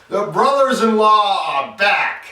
The brothers-in-law are back!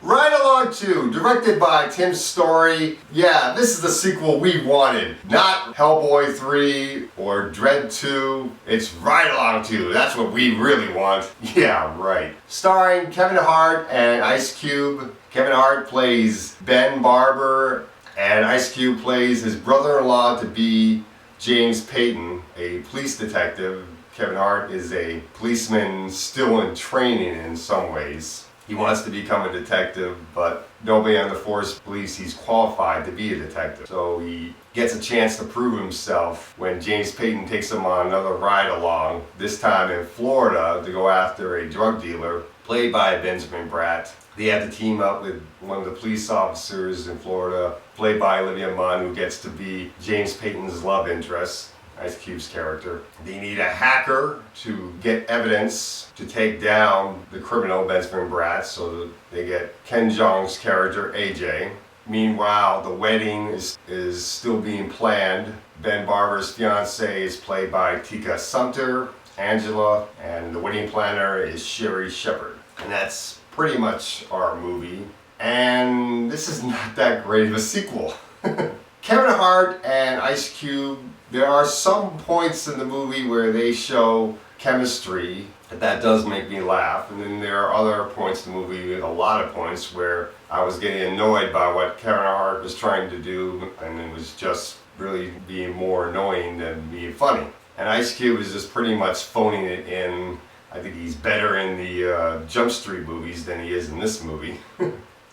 Ride Along 2, directed by Tim Story. Yeah, this is the sequel we wanted. Not Hellboy 3 or Dread 2. It's Ride Along 2. That's what we really want. Yeah, right. Starring Kevin Hart and Ice Cube. Kevin Hart plays Ben Barber, and Ice Cube plays his brother-in-law to be James Payton, a police detective. Kevin Hart is a policeman still in training in some ways. He wants to become a detective, but nobody on the force believes he's qualified to be a detective. So he gets a chance to prove himself when James Payton takes him on another ride along, this time in Florida, to go after a drug dealer, played by Benjamin Bratt. They have to team up with one of the police officers in Florida, played by Olivia Munn, who gets to be James Payton's love interest. Ice Cube's character. They need a hacker to get evidence to take down the criminal Benjamin Bratt, so they get Ken Jeong's character AJ. Meanwhile, the wedding is still being planned. Ben Barber's fiancée is played by Tika Sumpter, Angela, and the wedding planner is Sherry Shepard. And that's pretty much our movie. And this is not that great of a sequel. Kevin Hart and Ice Cube, there are some points in the movie where they show chemistry that does make me laugh, and then there are other points in the movie, a lot of points, where I was getting annoyed by what Kevin Hart was trying to do, and it was just really being more annoying than being funny. And Ice Cube is just pretty much phoning it in. I think he's better in the Jump Street movies than he is in this movie.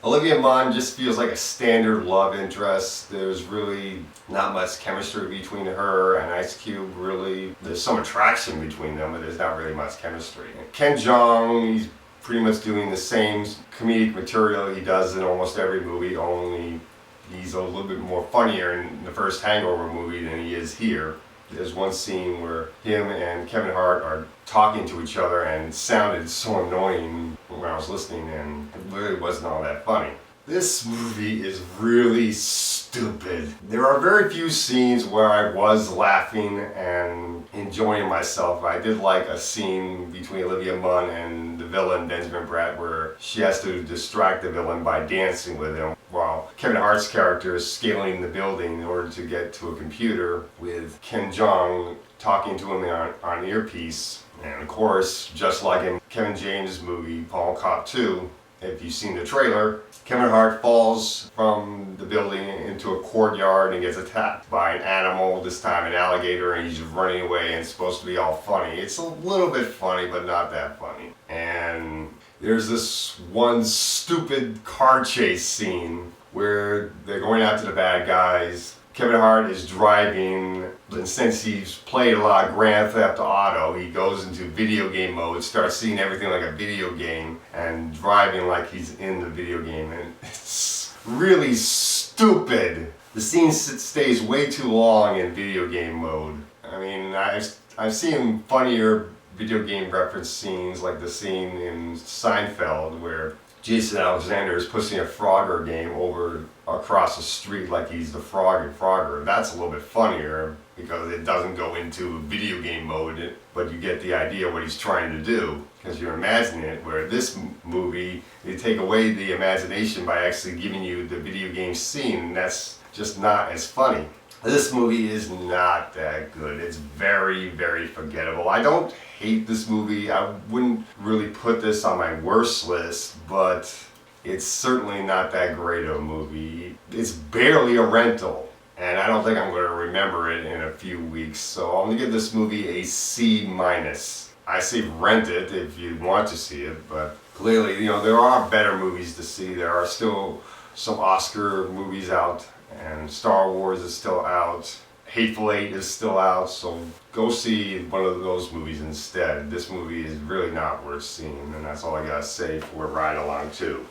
Olivia Munn just feels like a standard love interest. There's really not much chemistry between her and Ice Cube, really. There's some attraction between them, but there's not really much chemistry. Ken Jeong, he's pretty much doing the same comedic material he does in almost every movie, only he's a little bit more funnier in the first Hangover movie than he is here. There's one scene where him and Kevin Hart are talking to each other, and it sounded so annoying when I was listening, and it really wasn't all that funny. This movie is really stupid. There are very few scenes where I was laughing and enjoying myself. I did like a scene between Olivia Munn and the villain Benjamin Bratt where she has to distract the villain by dancing with him, while Kevin Hart's character is scaling the building in order to get to a computer with Ken Jeong talking to him on earpiece. And of course, just like in Kevin James' movie, Paul Cop 2, if you've seen the trailer, Kevin Hart falls from the building into a courtyard and gets attacked by an animal, this time an alligator, and he's running away, and it's supposed to be all funny. It's a little bit funny, but not that funny. And there's this one stupid car chase scene where they're going after the bad guys. Kevin Hart is driving, and since he's played a lot of Grand Theft Auto, he goes into video game mode, starts seeing everything like a video game, and driving like he's in the video game, and it's really stupid. The scene stays way too long in video game mode. I mean, I've seen funnier video game reference scenes, like the scene in Seinfeld where Jason Alexander is pushing a Frogger game over across the street like he's the Frog in Frogger. That's a little bit funnier because it doesn't go into video game mode, but you get the idea what he's trying to do because you're imagining it, where this movie, they take away the imagination by actually giving you the video game scene, and that's just not as funny. This movie is not that good. It's very, very forgettable. I don't hate this movie. I wouldn't really put this on my worst list, but it's certainly not that great of a movie. It's barely a rental, and I don't think I'm going to remember it in a few weeks, so I'm going to give this movie a C-. I say rent it if you want to see it, but clearly, you know, there are better movies to see. There are still some Oscar movies out, and Star Wars is still out. Hateful Eight is still out, so go see one of those movies instead. This movie is really not worth seeing, and that's all I gotta say for Ride Along 2.